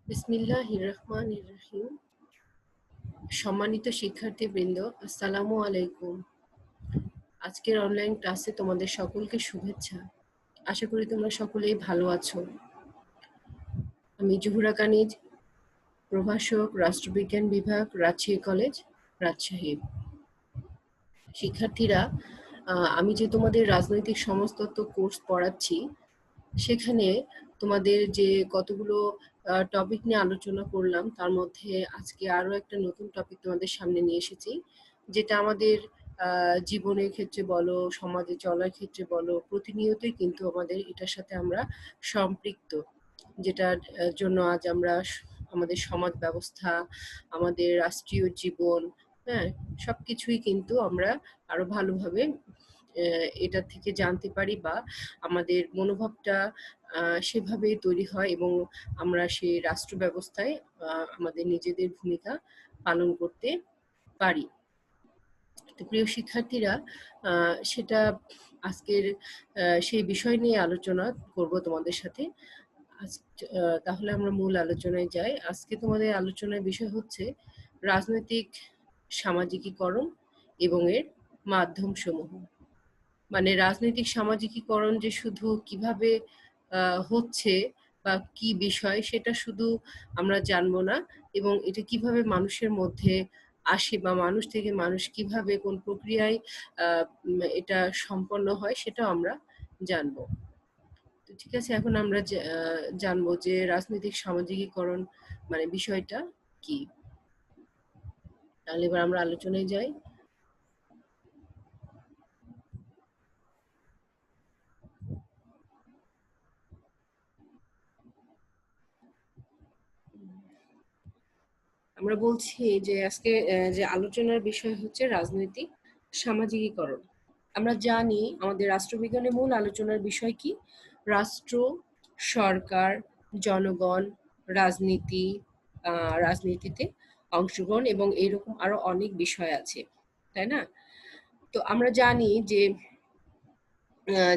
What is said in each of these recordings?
বিসমিল্লাহির রহমানির রহিম। সম্মানিত শিক্ষার্থীবৃন্দ, আসসালামু আলাইকুম। আজকের অনলাইন ক্লাসে তোমাদের সকলকে শুভেচ্ছা। আশা করি তোমরা সকলেই ভালো আছো। আমি জুহুরা কানিজ, প্রভাষক, রাষ্ট্রবিজ্ঞান বিভাগ, রাজশাহী কলেজ, রাজশাহী। শিক্ষার্থীরা, আমি যে তোমাদের রাজনৈতিক সমাজতত্ত্ব কোর্স পড়াচ্ছি, সেখানে তোমাদের যে কতগুলো টপিক নিয়ে আলোচনা করলাম, তার মধ্যে আজকে আরো একটা নতুন টপিক তোমাদের সামনে নিয়ে এসেছি, যেটা আমাদের জীবনের ক্ষেত্রে বলো, সমাজে চলার ক্ষেত্রে বলো, প্রতিনিয়তই কিন্তু আমাদের এটার সাথে আমরা সম্পৃক্ত, যেটার জন্য আজ আমরা আমাদের সমাজ ব্যবস্থা, আমাদের রাষ্ট্রীয় জীবন, হ্যাঁ, সবকিছুই কিন্তু আমরা আরো ভালোভাবে এটা থেকে জানতে পারি, বা আমাদের মনোভাবটা সেভাবে তৈরি হয় এবং আমরা সেই রাষ্ট্র ব্যবস্থায় আমাদের নিজেদের ভূমিকা পালন করতে পারি। তো প্রিয় শিক্ষার্থীরা, সেটা আজকের সেই বিষয় নিয়ে আলোচনা করব তোমাদের সাথে। তাহলে আমরা মূল আলোচনায় যাই। আজকে তোমাদের আলোচনার বিষয় হচ্ছে রাজনৈতিক সামাজিকীকরণ এবং এর মাধ্যম সমূহ। মানে রাজনৈতিক সামাজিকীকরণ যে শুধু কিভাবে হচ্ছে বা কি বিষয় সেটা শুধু আমরা জানবো না, এবং এটা কিভাবে মানুষের মধ্যে আসে বা মানুষ থেকে মানুষ কিভাবে কোন প্রক্রিয়ায় এটা সম্পন্ন হয় সেটাও আমরা জানবো। তো ঠিক আছে, এখন আমরা জানবো যে রাজনৈতিক সামাজিকীকরণ মানে বিষয়টা কি। তাহলে এবার আমরা আলোচনায় যাই। আমরা বলছি যে আজকে যে আলোচনার বিষয় হচ্ছে রাজনৈতিক সামাজিকীকরণ। আমরা জানি আমাদের রাষ্ট্রবিজ্ঞানের মূল আলোচনার বিষয় কি? রাষ্ট্র, সরকার, জনগণ, রাজনীতি, রাজনীতিতে অংশগ্রহণ এবং এইরকম আরো অনেক বিষয় আছে, তাই না? তো আমরা জানি যে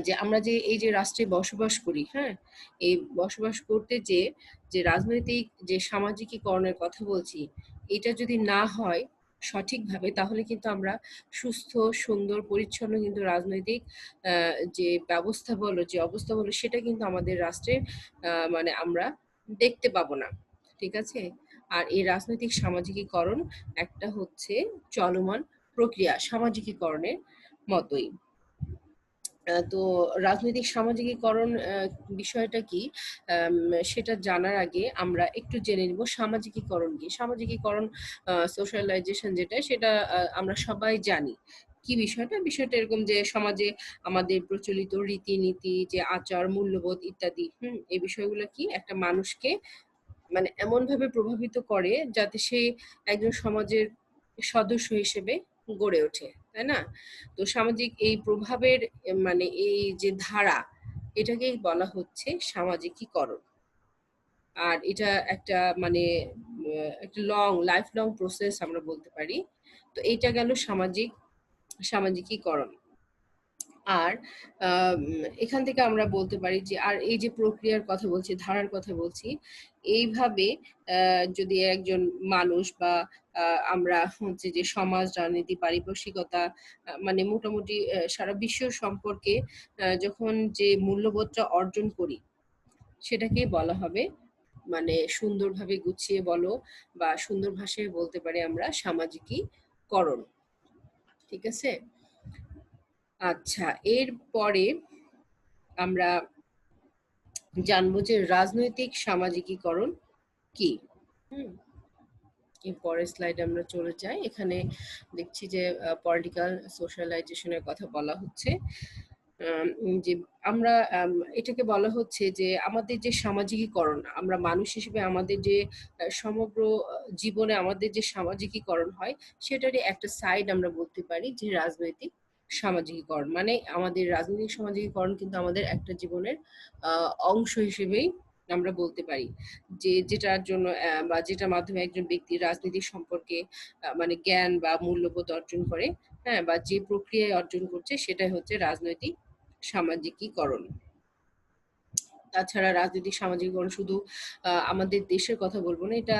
যে আমরা যে এই যে রাষ্ট্রে বসবাস করি, হ্যাঁ, এই বসবাস করতে যে যে রাজনৈতিক যে সামাজিকীকরণের কথা বলছি, এটা যদি না হয় সঠিকভাবে, তাহলে কিন্তু আমরা সুস্থ, সুন্দর, পরিচ্ছন্ন কিন্তু রাজনৈতিক যে ব্যবস্থা বলো, যে অবস্থা বলো, সেটা কিন্তু আমাদের রাষ্ট্রের মানে আমরা দেখতে পাবো না। ঠিক আছে? আর এই রাজনৈতিক সামাজিকীকরণ একটা হচ্ছে চলমান প্রক্রিয়া, সামাজিকীকরণের মতোই। তো রাজনৈতিক সামাজিকীকরণ বিষয়টা কি, সেটা জানার আগে আমরা একটু জেনে নিব সামাজিকীকরণ কি। সামাজিকীকরণ, সোশ্যালাইজেশন যেটা, সেটা আমরা সবাই জানি। কি বিষয়টা? বিষয়টা এরকম যে সমাজে আমাদের প্রচলিত রীতিনীতি, যে আচার, মূল্যবোধ ইত্যাদি, এই বিষয়গুলো কি একটা মানুষকে মানে এমন ভাবে প্রভাবিত করে যাতে সে একজন সমাজের সদস্য হিসেবে গড়ে ওঠে, তাই না? তো সামাজিক এই প্রভাবের মানে এই যে ধারা, এটাকেই বলা হচ্ছে সামাজিকীকরণ। আর এটা একটা মানে একটা লাইফ লং প্রসেস আমরা বলতে পারি। তো এইটা গেল সামাজিকীকরণ। আর এখান থেকে আমরা বলতে পারি যে, আর এই যে প্রক্রিয়ার কথা বলছি, ধারার কথা বলছি, এইভাবে যদি একজন মানুষ বা আমরা হচ্ছে যে সমাজ, রাজনীতি, পারিপার্শ্বিকতা, মানে মোটামুটি সারা বিশ্ব সম্পর্কে যখন যে মূল্যবোধটা অর্জন করি, সেটাকে বলা হবে মানে সুন্দরভাবে গুছিয়ে বলো বা সুন্দর ভাষায় বলতে পারি আমরা সামাজিকীকরণ। ঠিক আছে? আচ্ছা, এরপরে আমরা জানবো যে রাজনৈতিক সামাজিকীকরণ কি। হুম, এর পরের স্লাইডে আমরা চলে যাই। এখানে দেখছি যে পলিটিক্যাল সোশ্যালাইজেশনের কথা বলা হচ্ছে। যে আমরা এটাকে বলা হচ্ছে যে আমাদের যে সামাজিকীকরণ, আমরা মানুষ হিসেবে আমাদের যে সমগ্র জীবনে আমাদের যে সামাজিকীকরণ হয়, সেটারই একটা সাইড আমরা বলতে পারি যে রাজনৈতিক সামাজিকীকরণ। মানে আমাদের রাজনৈতিক সামাজিকীকরণ কিন্তু আমাদের একটা জীবনের অংশ হিসেবেই আমরা বলতে পারি, যে যেটার জন্য বা যেটার মাধ্যমে একজন ব্যক্তি রাজনীতি সম্পর্কে মানে জ্ঞান বা মূল্যবোধ অর্জন করে, হ্যাঁ, বা যে প্রক্রিয়ায় অর্জন করছে, সেটাই হচ্ছে রাজনৈতিক সামাজিকীকরণ। তাছাড়া রাজনৈতিক সামাজিকীকরণ শুধু আমাদের দেশের কথা বলবো না, এটা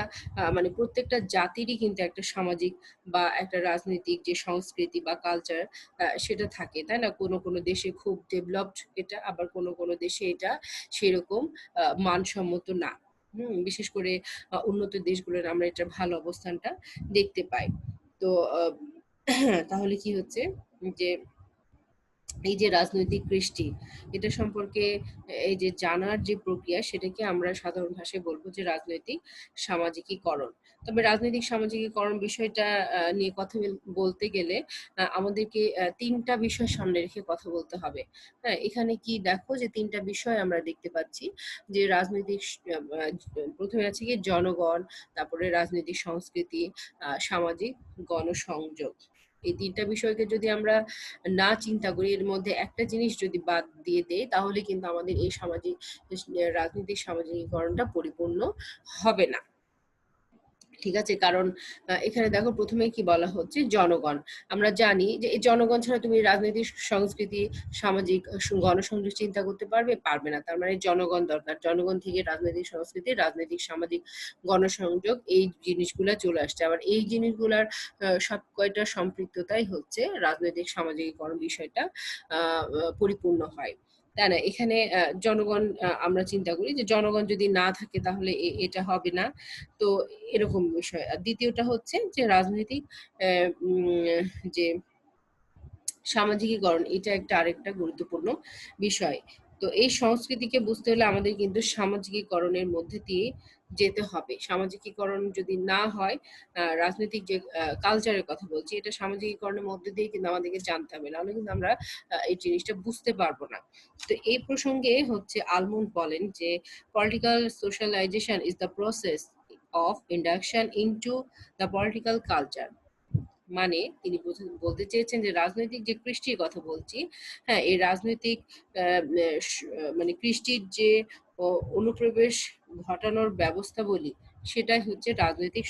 মানে প্রত্যেকটা জাতিরই কিন্তু একটা সামাজিক বা একটা রাজনৈতিক যে সংস্কৃতি বা কালচার সেটা থাকে, তাই না? কোনো কোনো দেশে খুব ডেভেলপড এটা, আবার কোনো কোনো দেশে এটা সেরকম মানসম্মত না। বিশেষ করে উন্নত দেশগুলোর আমরা এটার ভালো অবস্থানটা দেখতে পাই। তো তাহলে কি হচ্ছে যে এই যে রাজনৈতিক কৃষ্টি, এটা সম্পর্কে এই যে জানার যে প্রক্রিয়া, সেটাকে আমরা সাধারণ ভাষায় বলবো যে রাজনৈতিক সামাজিকীকরণ। তবে রাজনৈতিক সামাজিকীকরণ বিষয়টা নিয়ে কথা বলতে গেলে আমাদেরকে তিনটা বিষয় সামনে রেখে কথা বলতে হবে। হ্যাঁ, এখানে কি দেখো যে তিনটা বিষয় আমরা দেখতে পাচ্ছি যে রাজনৈতিক প্রথমে আছে কি জনগণ, তারপরে রাজনৈতিক সংস্কৃতি, সামাজিক গণসংযোগ। এই তিনটা বিষয়কে যদি আমরা না চিন্তা করি, এর মধ্যে একটা জিনিস যদি বাদ দিয়ে দেই, তাহলে কিন্তু আমাদের এই সামাজিক রাজনৈতিক সামাজিকীকরণটা পরিপূর্ণ হবে না। ঠিক আছে? কারণ এখানে দেখো প্রথমে কি বলা হচ্ছে জনগণ। আমরা জানি যে এই জনগণ ছাড়া তুমি রাজনৈতিক সংস্কৃতি, সামাজিক গণসংযোগ চিন্তা করতে পারবে না। তার মানে জনগণ দরকার। জনগণ থেকে রাজনৈতিক সংস্কৃতি, রাজনৈতিক সামাজিক গণসংযোগ এই জিনিসগুলা চলে আসছে। আবার এই জিনিসগুলার সব কয়টা সম্পৃক্ততাই হচ্ছে রাজনৈতিক সামাজিকীকরণ বিষয়টা পরিপূর্ণ হয়। তাই না? এখানে জনগণ আমরা চিন্তা করি যে জনগণ যদি না থাকে তাহলে এটা হবে না। তো এরকম বিষয়। আর দ্বিতীয়টা হচ্ছে যে রাজনৈতিক যে সামাজিকীকরণ, এটা একটা আরেকটা গুরুত্বপূর্ণ বিষয়। তো এই সংস্কৃতিকে বুঝতে হলে আমাদের কিন্তু সামাজিকীকরণের মধ্যে দিয়ে যেতে হবে। সামাজিকীকরণ যদি না হয়, রাজনৈতিক যে কালচারের কথা বলছি, এটা সামাজিকীকরণের মধ্যে দিয়ে কিন্তু আমাদেরকে জানতে হবে, নাহলে কিন্তু আমরা এই জিনিসটা বুঝতে পারবো না। তো এই প্রসঙ্গে হচ্ছে আলমুন্ড বলেন যে political socialisation is the process of induction into the political culture. মানে তিনি বলতে চেয়েছেন যে রাজনৈতিক যে কৃষ্টির কথা বলছি, হ্যাঁ, এই রাজনৈতিক মানে কৃষ্টির যে অনুপ্রবেশ ঘটানোর ব্যবস্থা বলি, সেটাই হচ্ছে রাজনৈতিক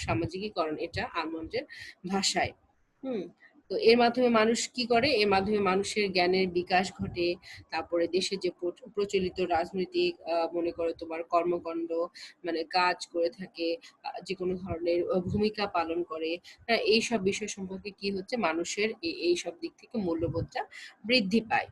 সামাজিকীকরণ, এটা আলমন্ডের ভাষায়। হুম। তো এর মাধ্যমে মানুষ কি করে, এর মাধ্যমে মানুষের জ্ঞানের বিকাশ ঘটে। তারপরে দেশে যে প্রচলিত রাজনৈতিক মনে করো তোমার কর্মকাণ্ড, মানে কাজ করে থাকে, যে কোনো ধরনের ভূমিকা পালন করে। হ্যাঁ, এইসব বিষয় সম্পর্কে কি হচ্ছে, মানুষের এই সব দিক থেকে মূল্যবোধটা বৃদ্ধি পায়।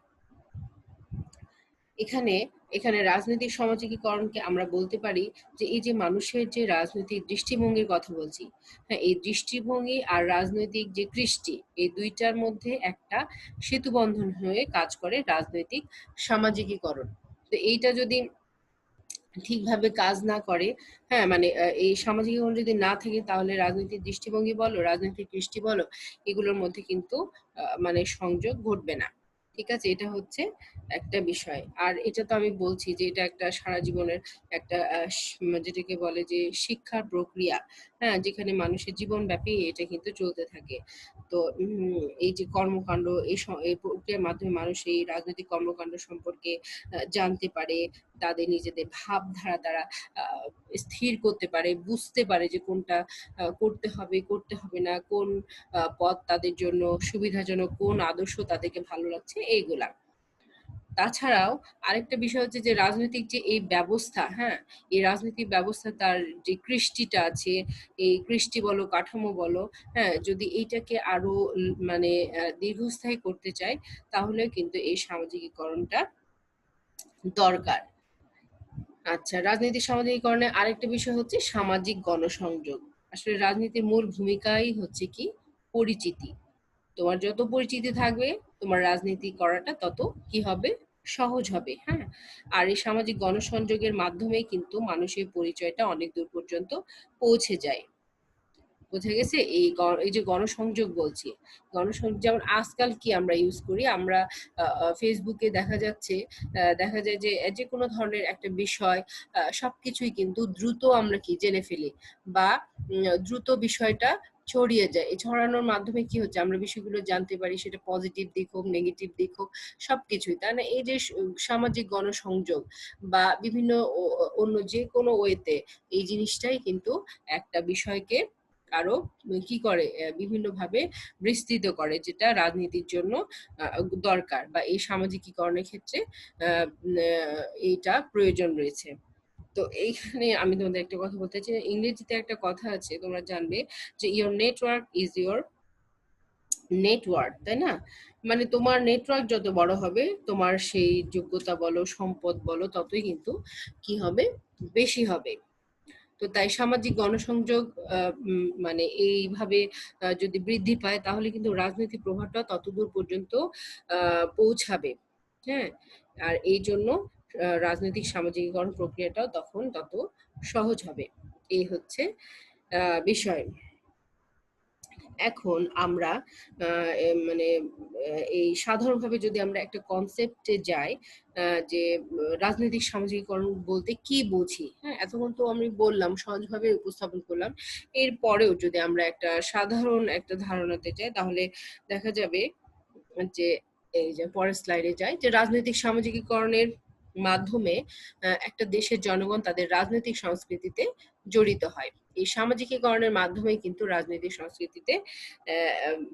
এখানে এখানে রাজনৈতিক সামাজিকীকরণকে আমরা বলতে পারি যে এই যে মানুষের যে রাজনৈতিক দৃষ্টিভঙ্গির কথা বলছি, হ্যাঁ, এই দৃষ্টিভঙ্গি আর রাজনৈতিক যে কৃষ্টি, এই দুইটার মধ্যে একটা সেতু বন্ধন হয়ে কাজ করে রাজনৈতিক সামাজিকীকরণ। তো এইটা যদি ঠিকভাবে কাজ না করে, হ্যাঁ, মানে এই সামাজিকীকরণ যদি না থাকে, তাহলে রাজনৈতিক দৃষ্টিভঙ্গি বলো, রাজনৈতিক কৃষ্টি বলো, এগুলোর মধ্যে কিন্তু মানে সংযোগ ঘটবে না। ঠিক আছে? এটা হচ্ছে একটা বিষয়। আর এটা তো আমি বলছি যে এটা একটা সারা জীবনের একটা যেটাকে বলে যে শিক্ষার প্রক্রিয়া। হ্যাঁ, যেখানে মানুষের জীবনব্যাপী এটা কিন্তু চলতে থাকে। তো এই যে কর্মকাণ্ড, এই প্রক্রিয়ার মাধ্যমে মানুষ এই রাজনৈতিক কর্মকাণ্ড সম্পর্কে জানতে পারে, তাদের নিজেদের ভাবধারা দ্বারা স্থির করতে পারে, বুঝতে পারে যে কোনটা করতে হবে, করতে হবে না, কোন পথ তাদের জন্য সুবিধাজনক, কোন আদর্শ তাদেরকে ভালো লাগছে, এইগুলা। তাছাড়াও আরেকটা বিষয় হচ্ছে যে রাজনৈতিক যে এই ব্যবস্থা, হ্যাঁ, এই রাজনৈতিক ব্যবস্থা তার যে কৃষ্টিটা আছে, এই কৃষ্টি বলো, কাঠামো বলো, হ্যাঁ, যদি এইটাকে আরো মানে দীর্ঘস্থায়ী করতে চায়, তাহলে কিন্তু এই সামাজিকীকরণটা দরকার। আচ্ছা, রাজনীতির সামাজিকীকরণের আরেকটা বিষয় হচ্ছে সামাজিক গণসংযোগ। আসলে রাজনীতির মূল ভূমিকাই হচ্ছে কি পরিচিতি। তোমার যত পরিচিতি থাকবে, তোমার রাজনীতি করাটা তত কি হবে, সহজ হবে। হ্যাঁ, আর এই সামাজিক গণসংযোগের মাধ্যমে কিন্তু মানুষের পরিচয়টা অনেক দূর পর্যন্ত পৌঁছে যায়। বোঝা গেছে? এই যে গণসংযোগ বলছি, গণসংযোগ যেমন আজকাল কি আমরা ইউজ করি, আমরা ফেসবুকে দেখা যায় যে যে কোনো ধরনের একটা বিষয় সবকিছুই কিন্তু দ্রুত আমরা কি জেনে ফেলি, বা দ্রুত বিষয়টা ছড়িয়ে যায়। এই ছড়ানোর মাধ্যমে কি হচ্ছে, আমরা বিষয়গুলো জানতে পারি, সেটা পজিটিভ দিক হোক, নেগেটিভ দিক হোক, সবকিছুই। তাই না? এই যে সামাজিক গণসংযোগ বা বিভিন্ন অন্য যে কোনো ওয়েতে এই জিনিসটাই কিন্তু একটা বিষয়কে আরো কি করে বিভিন্নভাবে বিস্তৃত করে, যেটা রাজনীতির জন্য দরকার বা এই সামাজিকীকরণের ক্ষেত্রে এইটা প্রয়োজন রয়েছে। তো এইখানে আমি তোমাদের একটা কথা বলতে চাই, ইংরেজিতে একটা কথা আছে তোমরা জানবে যে your network is your network, তাই না? মানে তোমার নেটওয়ার্ক যত বড় হবে, তোমার সেই যোগ্যতা বলো, সম্পদ বলো, ততই কিন্তু কি হবে, বেশি হবে। তো তাই সামাজিক গণসংযোগ মানে এইভাবে যদি বৃদ্ধি পায়, তাহলে কিন্তু রাজনৈতিক প্রভাবটা ততদূর পর্যন্ত পৌঁছাবে। হ্যাঁ, আর এই জন্য রাজনৈতিক সামাজিকীকরণ প্রক্রিয়াটাও তখন তত সহজ হবে। এই হচ্ছে বিষয়। এখন আমরা মানে এই সাধারণভাবে যদি আমরা একটা কনসেপ্টে যাই, যে রাজনৈতিক সামাজিকীকরণ বলতে কি বুঝি, হ্যাঁ, এতক্ষণ তো আমি বললাম, সহজভাবে উপস্থাপন করলাম। এরপরেও যদি আমরা একটা সাধারণ একটা ধারণাতে যাই, তাহলে দেখা যাবে যে এই যে পরের স্লাইডে যাই, যে রাজনৈতিক সামাজিকীকরণের মাধ্যমে একটা দেশের জনগণ তাদের রাজনৈতিক সংস্কৃতিতে জড়িত হয়। এই সামাজিকীকরণের মাধ্যমে কিন্তু রাজনৈতিক সংস্কৃতিতে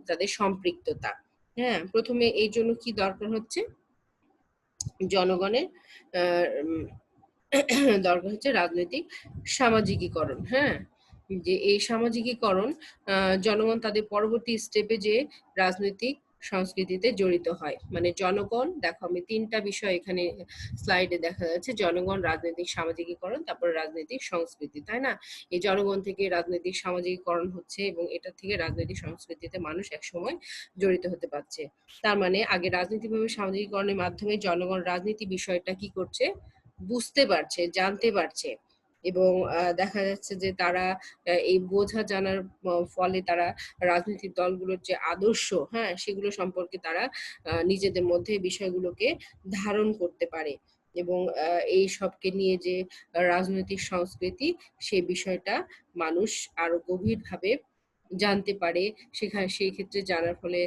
তাদের সম্পৃক্ততা। হ্যাঁ, প্রথমে এই জন্য কি দরকার হচ্ছে, জনগণের দরকার হচ্ছে রাজনৈতিক সামাজিকীকরণ। হ্যাঁ, যে এই সামাজিকীকরণ জনগণ তাদের পরবর্তী স্টেপে যে রাজনৈতিক সংস্কৃতিতে জড়িত হয়। মানে জনগণ, দেখো আমি তিনটা বিষয় এখানে স্লাইডে দেখা যাচ্ছে, জনগণ, রাজনৈতিক সামাজিকীকরণ, তারপর রাজনৈতিক সংস্কৃতি, তাই না? এই জনগণ থেকে রাজনৈতিক সামাজিকীকরণ হচ্ছে এবং এটা থেকে রাজনৈতিক সংস্কৃতিতে মানুষ একসময় জড়িত হতে পারছে। তার মানে আগে রাজনীতিভাবে সামাজিকীকরণের মাধ্যমে জনগণ রাজনীতি বিষয়টা কি করছে, বুঝতে পারছে, জানতে পারছে। এবং দেখা যাচ্ছে যে তারা এই বোঝা জানার ফলে তারা রাজনৈতিক দলগুলোর যে আদর্শ, হ্যাঁ, সেগুলো সম্পর্কে তারা নিজেদের মধ্যে বিষয়গুলোকে ধারণ করতে পারে। এবং এই সবকে নিয়ে যে রাজনৈতিক সংস্কৃতি, সেই বিষয়টা মানুষ আরো গভীরভাবে জানতে পারে। সেখানে সেই ক্ষেত্রে জানার ফলে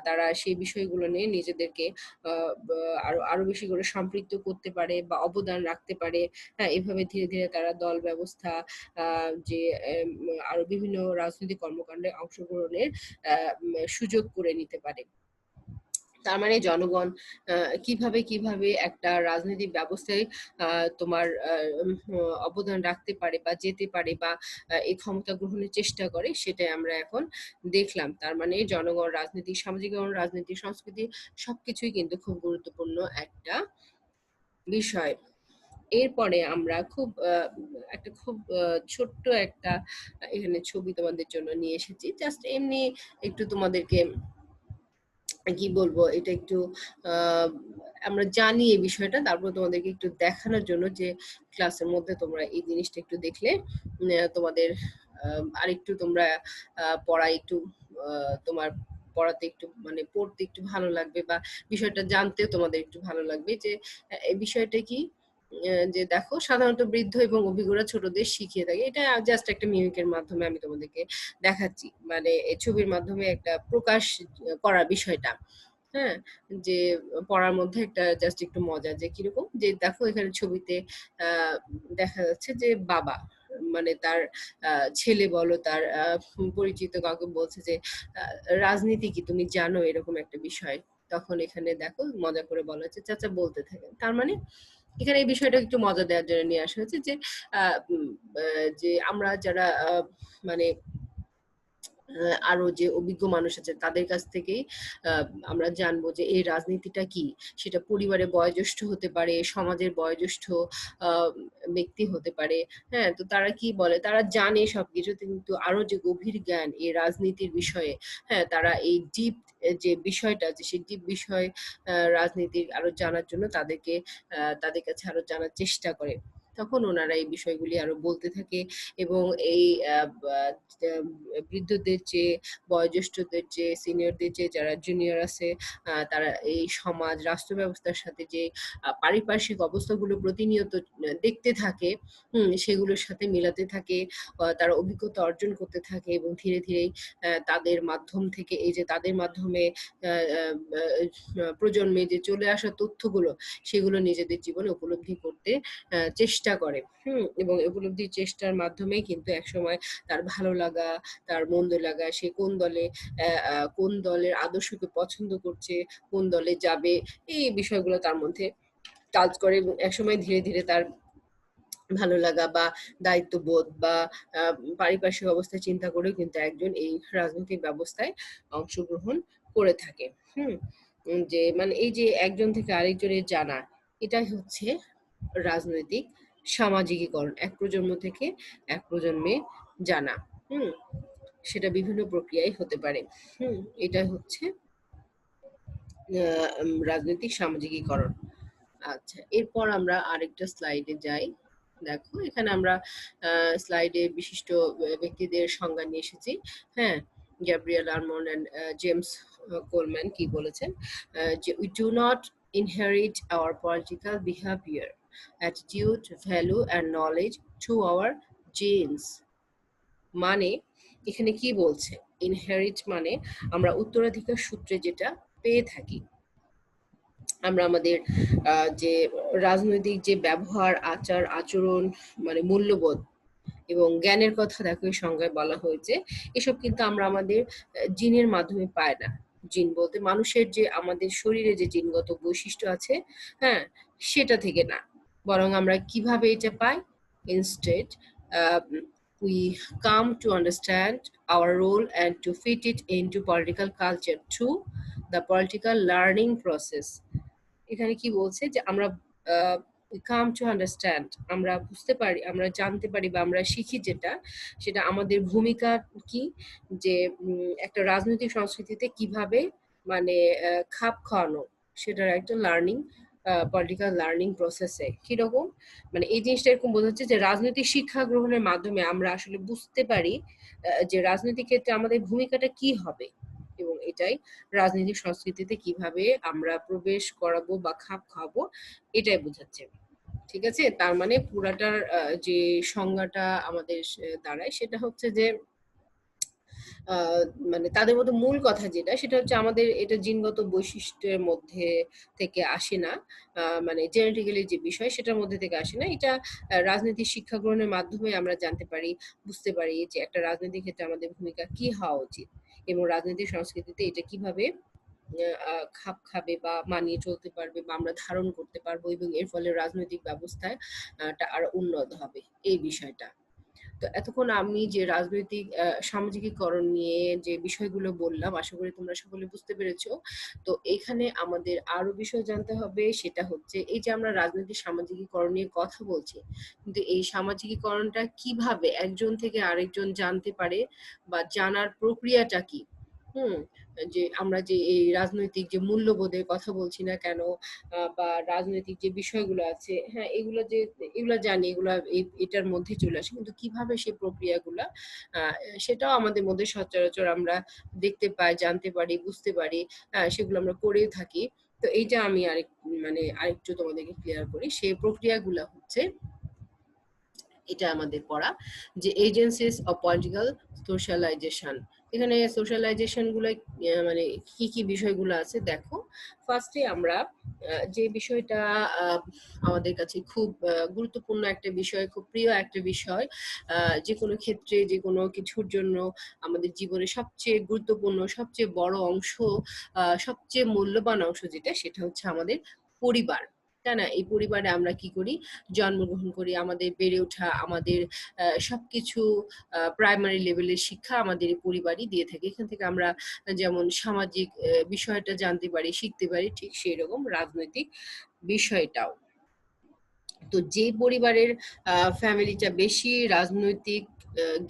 তারা সেই বিষয়গুলো নিয়ে নিজেদেরকে আরো আরো বেশি করে সম্পৃক্ত করতে পারে বা অবদান রাখতে পারে। হ্যাঁ, এভাবে ধীরে ধীরে তারা দল ব্যবস্থা, যে আরো বিভিন্ন রাজনৈতিক কর্মকাণ্ডে অংশগ্রহণের সুযোগ করে নিতে পারে। তার মানে জনগণ কিভাবে কিভাবে একটা রাজনৈতিক ব্যবস্থায় তোমার অবদান রাখতে পারে বা যেতে পারে বা এই ক্ষমতা গ্রহণের চেষ্টা করে, সেটাই আমরা এখন দেখলাম। তার মানে জনগণ, রাজনীতি, সামাজিকীকরণ, রাজনীতি, সংস্কৃতি সবকিছুই কিন্তু খুব গুরুত্বপূর্ণ একটা বিষয়। এরপরে আমরা একটা খুব ছোট্ট একটা এখানে ছবি তোমাদের জন্য নিয়ে এসেছি, জাস্ট এমনি একটু তোমাদেরকে কি বলবো, এটা একটু আহ, আমরা জানি এই বিষয়টা, তারপর তোমাদেরকে একটু দেখানোর জন্য যে ক্লাসের মধ্যে তোমরা এই জিনিসটা একটু দেখলে তোমাদের আরেকটু তোমরা পড়া একটু তোমার পড়াতে একটু মানে পড়তে একটু ভালো লাগবে বা বিষয়টা জানতেও তোমাদের একটু ভালো লাগবে। যে এই বিষয়টা কি, যে দেখো, সাধারণত বৃদ্ধ এবং অভিজ্ঞরা ছোটদের শিখিয়ে থাকে। এটা জাস্ট একটা মিমিকের মাধ্যমে আমি তোমাদেরকে দেখাচ্ছি, মানে এই ছবির মাধ্যমে একটা প্রকাশ করার বিষয়টা। হ্যাঁ, যে পড়ার মধ্যে একটা জাস্ট একটু মজা, যে কিরকম, যে দেখো এখানে ছবিতে আহ দেখা যাচ্ছে যে বাবা, মানে তার ছেলে বলো, তার পরিচিত কাউকে বলছে যে আহ, রাজনীতি কি তুমি জানো, এরকম একটা বিষয়। তখন এখানে দেখো মজা করে বলা হচ্ছে, চাচা বলতে থাকেন। তার মানে এখানে এই বিষয়টা একটু মজা দেওয়ার জন্য নিয়ে আসা হয়েছে, যে যে আমরা যারা মানে আরো যে অভিজ্ঞ মানুষ আছে তাদের কাছ থেকেই আমরা জানবো যে এই রাজনীতিটা কি। সেটা পরিবারে বয়োজ্যেষ্ঠ হতে পারে, সমাজের বয়োজ্যেষ্ঠ আহ, ব্যক্তি হতে পারে। হ্যাঁ, তো তারা কি বলে, তারা জানে সবকিছু, কিন্তু আরো যে গভীর জ্ঞান এই রাজনীতির বিষয়ে, হ্যাঁ, তারা এই ডিপ যে বিষয়টা, যে সেই ডিপ বিষয় রাজনীতির আরো জানার জন্য তাদের কাছে আরো জানার চেষ্টা করে। তখন ওনারা এই বিষয়গুলি আরো বলতে থাকে। এবং এই বৃদ্ধদের যে, বয়োজ্যেষ্ঠদের যে, সিনিয়রদের যে যারা জুনিয়র আছে, তারা এই সমাজ রাষ্ট্র ব্যবস্থার সাথে যে পারিপার্শ্বিক অবস্থাগুলো প্রতিনিয়ত দেখতে থাকে, সেগুলোর সাথে মিলাতে থাকে, তারা অভিজ্ঞতা অর্জন করতে থাকে এবং ধীরে ধীরে তাদের মাধ্যম থেকে, এই যে তাদের মাধ্যমে প্রজন্মে যে চলে আসা তথ্যগুলো, সেগুলো নিজেদের জীবনে উপলব্ধি করতে চেষ্টা চেষ্টা করে। এবং উপলব্ধির চেষ্টার মাধ্যমেই কিন্তু একসময় তার ভালো লাগা, তার মন্দ লাগা, সে কোন দলের আদর্শকে পছন্দ করছে, কোন দলে যাবে, এই বিষয়গুলো তার মধ্যে কাজ করে এবং একসময় ধীরে ধীরে তার ভালো লাগা বা দায়িত্ববোধ বা পারিপার্শ্বিক অবস্থা চিন্তা করেও কিন্তু একজন এই রাজনৈতিক ব্যবস্থায় অংশগ্রহণ করে থাকে। হুম যে মানে এই যে একজন থেকে আরেকজনের জানা, এটাই হচ্ছে রাজনৈতিক সামাজিকীকরণ, এক প্রজন্ম থেকে এক প্রজন্মে জানা। হুম সেটা বিভিন্ন প্রক্রিয়ায় হতে পারে। এটা হচ্ছে রাজনৈতিক সামাজিকীকরণ। আচ্ছা, এরপর আমরা আরেকটা স্লাইডে যাই। দেখো এখানে আমরা স্লাইডে বিশিষ্ট ব্যক্তিদের সংজ্ঞা নিয়ে এসেছি। হ্যাঁ, Gabriel Almond and James Coleman কি বলেছেন, যে we do not inherit our political behaviour, attitude, value and knowledge through our genes. মানে এখানে কি বলছে, ইনহেরিট মানে আমরা উত্তরাধিকার সূত্রে যেটা পেয়ে থাকি, আমরা আমাদের যে রাজনৈতিক যে ব্যবহার, আচার আচরণ, মানে মূল্যবোধ এবং জ্ঞানের কথা দেখো এই সংজ্ঞায় বলা হয়েছে, এসব কিন্তু আমরা আমাদের জিনের মাধ্যমে পাই না। জিন বলতে মানুষের যে আমাদের শরীরে যে জিনগত বৈশিষ্ট্য আছে, হ্যাঁ, সেটা থেকে না, বরং আমরা কিভাবে এটা পাই, instead we come to understand our role and to fit it into political culture through the political learning process. এখানে কি বলছে যে আমরা কাম টু আন্ডারস্ট্যান্ড, আমরা বুঝতে পারি, আমরা জানতে পারি বা আমরা শিখি যেটা, সেটা আমাদের ভূমিকা কি, যে একটা রাজনৈতিক সংস্কৃতিতে কিভাবে মানে খাপ খাওয়ানো, সেটার একটা লার্নিং, পলিটিক্যাল লার্নিং প্রসেসে কিরকম, মানে এই জিনিসটা এরকম বোঝাচ্ছে যে রাজনৈতিক শিক্ষা গ্রহণের মাধ্যমে আমরা আসলে বুঝতে পারি যে রাজনৈতিক ক্ষেত্রে আমাদের ভূমিকাটা কি হবে, এবং এটাই রাজনৈতিক সংস্কৃতিতে কিভাবে আমরা প্রবেশ করাবো বা খাপ খাওয়াবো, এটাই বোঝাচ্ছে। ঠিক আছে, তার মানে পুরাটার যে সংজ্ঞাটা আমাদের দাঁড়ায় সেটা হচ্ছে যে আহ, মানে তাদের মধ্যে মূল কথা যেটা, সেটা হচ্ছে আমাদের এটা জিনগত বৈশিষ্ট্যের মধ্যে থেকে আসে না, মানে জেনেটিক্যালি যে বিষয় সেটার মধ্যে থেকে আসে না, এটা রাজনৈতিক শিক্ষা গ্রহণের মাধ্যমে আমরা জানতে পারি, বুঝতে পারি যে একটা রাজনৈতিক ক্ষেত্রে আমাদের ভূমিকা কি হওয়া উচিত এবং রাজনৈতিক সংস্কৃতিতে এটা কিভাবে খাপ খাবে বা মানিয়ে চলতে পারবে বা আমরা ধারণ করতে পারবো, এবং এর ফলে রাজনৈতিক ব্যবস্থায় আরো উন্নত হবে এই বিষয়টা। তো এতক্ষণ আমি যে রাজনৈতিক সামাজিকীকরণ নিয়ে যে বিষয়গুলো বললাম, আশা করি তোমরা সকলে বুঝতে পেরেছো। তো এখানে আমাদের আরো বিষয় জানতে হবে, সেটা হচ্ছে এই যে আমরা রাজনৈতিক সামাজিকীকরণ নিয়ে কথা বলছি, কিন্তু এই সামাজিকীকরণটা কিভাবে একজন থেকে আরেকজন জানতে পারে বা জানার প্রক্রিয়াটা কি। হুম যে আমরা যে এই রাজনৈতিক যে মূল্যবোধের কথা বলছি না কেন, বা রাজনৈতিক যে বিষয়গুলো আছে, হ্যাঁ, এগুলো জানি, এগুলা এটার মধ্যে চলে আসে, কিন্তু কিভাবে সেই প্রক্রিয়াগুলা সেটাও আমাদের মধ্যে সচরাচর আমরা দেখতে পাই, জানতে পারি, বুঝতে পারি, সেগুলো আমরা করেও থাকি। তো এইটা আমি আরেকটু তোমাদেরকে ক্লিয়ার করি, সেই প্রক্রিয়াগুলা হচ্ছে এটা আমাদের পড়া, যে এজেন্সিস অফ পলিটিক্যাল সোশ্যালাইজেশন। এখানে সোশ্যালাইজেশন গুলো মানে কি কি বিষয়গুলো আছে দেখো। ফার্স্টে আমরা যে বিষয়টা আমাদের কাছে খুব গুরুত্বপূর্ণ একটা বিষয়, খুব প্রিয় একটা বিষয়, যে কোনো ক্ষেত্রে যে কোনো কিছুর জন্য আমাদের জীবনে সবচেয়ে গুরুত্বপূর্ণ, সবচেয়ে বড় অংশ, সবচেয়ে মূল্যবান অংশ যেটা, সেটা হচ্ছে আমাদের পরিবার, তাই না? এই পরিবারে আমরা কি করি, জন্মগ্রহণ করি, আমাদের বেড়ে ওঠা, আমাদের সবকিছু প্রাইমারি লেভেলের শিক্ষা আমাদের এই পরিবারই দিয়ে থাকে। এখান থেকে আমরা যেমন সামাজিক বিষয়টা জানতে পারি, শিখতে পারি, ঠিক সেই রকম রাজনৈতিক বিষয়টাও। তো যে পরিবারের ফ্যামিলিটা বেশি রাজনৈতিক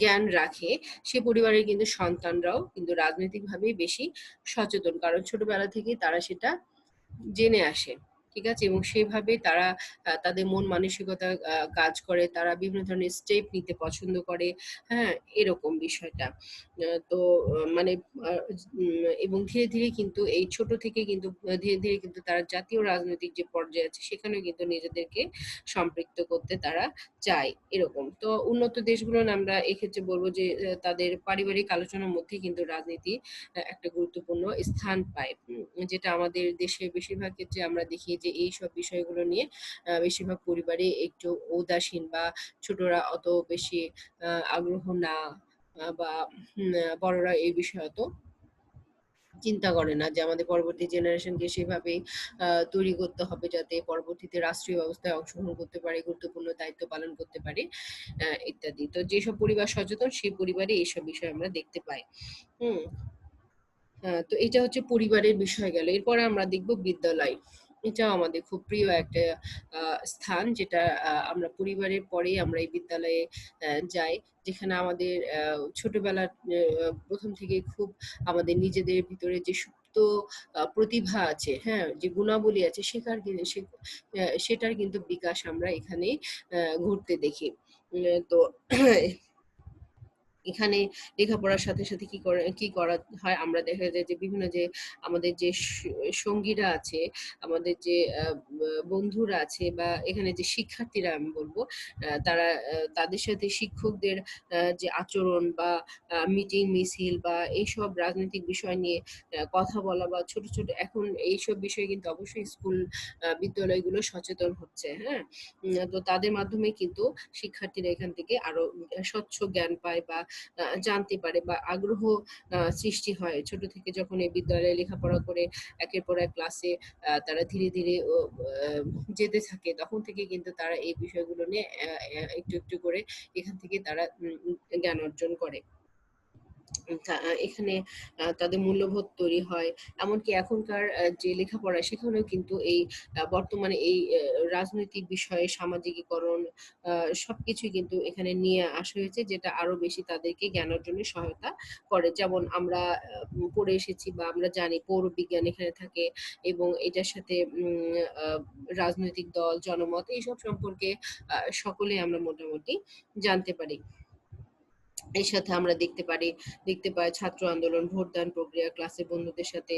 জ্ঞান রাখে, সে পরিবারের কিন্তু সন্তানরাও কিন্তু রাজনৈতিকভাবেই বেশি সচেতন, কারণ ছোটবেলা থেকেই তারা সেটা জেনে আসে। ঠিক আছে, এবং সেভাবে তারা তাদের মন মানসিকতা কাজ করে, তারা বিভিন্ন ধরনের স্টেপ নিতে পছন্দ করে। হ্যাঁ, এরকম বিষয়টা। তো মানে এবং ধীরে ধীরে কিন্তু এই ছোট থেকে কিন্তু ধীরে ধীরে কিন্তু তারা জাতীয় রাজনৈতিক যে পর্যায়ে আছে সেখানেও কিন্তু নিজেদেরকে সম্পৃক্ত করতে তারা চায়, এরকম। তো উন্নত দেশগুলো আমরা এক্ষেত্রে বলবো যে তাদের পারিবারিক আলোচনার মধ্যে কিন্তু রাজনীতি একটা গুরুত্বপূর্ণ স্থান পায়, যেটা আমাদের দেশে বেশিরভাগ ক্ষেত্রে আমরা দেখি যে এইসব বিষয়গুলো নিয়ে বেশিরভাগ পরিবারে একটু উদাসীন বা ছোটরা অত বেশি আগ্রহ না, বা বড়রা এই বিষয়ে অত চিন্তা করে না যে আমাদের পরবর্তী জেনারেশনকে সেভাবেই তৈরি করতে হবে যাতে পরবর্তীতে রাষ্ট্রীয় ব্যবস্থায় অংশগ্রহণ করতে পারে, গুরুত্বপূর্ণ দায়িত্ব পালন করতে পারে, ইত্যাদি। তো যেসব পরিবার সচেতন সেই পরিবারে এইসব বিষয় আমরা দেখতে পাই। হুম। তো এটা হচ্ছে পরিবারের বিষয় গেল। এরপরে আমরা দেখব বিদ্যালয়। এটাও আমাদের খুব প্রিয় একটা স্থান, যেটা আমরা পরিবারের পরেই আমরা এই বিদ্যালয়ে যাই। যেখানে আমাদের ছোটবেলার ১ম থেকেই খুব আমাদের নিজেদের ভিতরে যে সুপ্ত প্রতিভা আছে, হ্যাঁ? যে গুণাবলী আছে সেটার কিন্তু বিকাশ আমরা এখানেই ঘটতে দেখি। তো এখানে লেখাপড়ার সাথে সাথে কি করা হয়, আমরা দেখা যায় যে বিভিন্ন যে আমাদের যে সঙ্গীরা আছে, আমাদের যে বন্ধুরা আছে, বা এখানে যে শিক্ষার্থীরা আমি বলবো, তারা তাদের সাথে শিক্ষকদের যে আচরণ বা মিটিং মিছিল বা এইসব রাজনৈতিক বিষয় নিয়ে কথা বলা, বা ছোট ছোট এখন এইসব বিষয়ে কিন্তু অবশ্যই স্কুল বিদ্যালয়গুলো সচেতন হচ্ছে, হ্যাঁ? তো তাদের মাধ্যমে কিন্তু শিক্ষার্থীরা এখান থেকে আরো স্বচ্ছ জ্ঞান পায়, বা জানতে পারে, বা আগ্রহ সৃষ্টি হয়। ছোট থেকে যখন এই বিদ্যালয়ে লেখাপড়া করে একের পর এক ক্লাসে তারা ধীরে ধীরে যেতে থাকে, তখন থেকে কিন্তু তারা এই বিষয়গুলো নিয়ে একটু একটু করে এখান থেকে তারা জ্ঞান অর্জন করে। এখানে তাদের মূল্যবোধ তৈরি হয়। এমনকি এখনকার যে লেখাপড়া, সেখানেও কিন্তু এই বর্তমানে এই রাজনৈতিক বিষয়ে সামাজিকীকরণ সবকিছুই কিন্তু এখানে নিয়ে আসা হয়েছে, যেটা আরো বেশি তাদেরকে জ্ঞান অর্জনে সহায়তা করে। যেমন আমরা পড়ে এসেছি বা আমরা জানি পৌরবিজ্ঞান এখানে থাকে, এবং এটার সাথে রাজনৈতিক দল, জনমত এইসব সম্পর্কে সকলেই আমরা মোটামুটি জানতে পারি। এর সাথে আমরা দেখতে পাই ছাত্র আন্দোলন, ভোটদান প্রক্রিয়া, ক্লাসে বন্ধুদের সাথে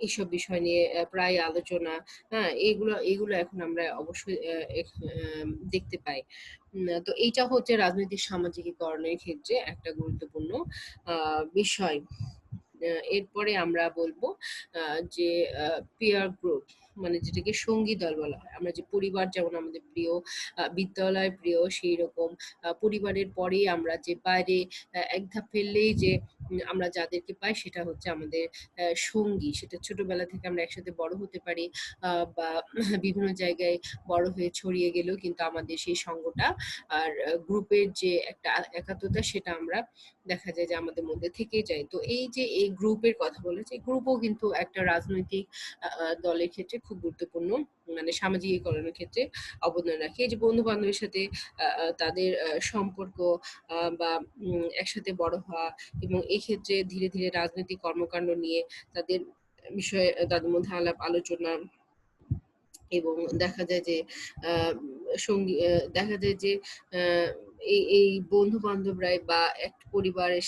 এইসব বিষয় নিয়ে প্রায় আলোচনা, হ্যাঁ? এগুলো এখন আমরা অবশ্যই দেখতে পাই। তো এইটা হচ্ছে রাজনৈতিক সামাজিকীকরণের ক্ষেত্রে একটা গুরুত্বপূর্ণ বিষয়। এরপরে আমরা বলবো যে পিয়ার গ্রুপ, মানে যেটাকে সঙ্গী দল বলা হয়। আমরা যে পরিবার যেমন আমাদের প্রিয়, বিদ্যালয় প্রিয়, সেই রকম পরিবারের পরেই আমরা যে বাইরে এক ধাপ ফেললেই যে আমরা যাদেরকে পাই সেটা হচ্ছে আমাদের সঙ্গী। সেটা ছোটবেলা থেকে আমরা একসাথে বড় হতে পারি, বা বিভিন্ন জায়গায় বড় হয়ে ছড়িয়ে গেলেও কিন্তু আমাদের সেই সঙ্গটা আর গ্রুপের যে একটা একাত্মতা, সেটা আমরা দেখা যায় যে আমাদের মধ্যে থেকেই যায়। তো এই যে এই গ্রুপের কথা বলেছি, গ্রুপও কিন্তু একটা রাজনৈতিক দলের ক্ষেত্রে খুব গুরুত্বপূর্ণ, মানে সামাজিকীকরণের ক্ষেত্রে অবদান রাখে। এই যে বন্ধু-বান্ধবের সাথে তাদের সম্পর্ক, বা একসাথে বড় হওয়া, এবং এই ক্ষেত্রে ধীরে ধীরে রাজনৈতিক কর্মকাণ্ড নিয়ে তাদের বিষয়ে তাদের মধ্যে আলাপ আলোচনা, এবং দেখা যায় যে আহ, দেখা যায় যে আহ, এই বন্ধু বান্ধবরাই বা এক পরিবারের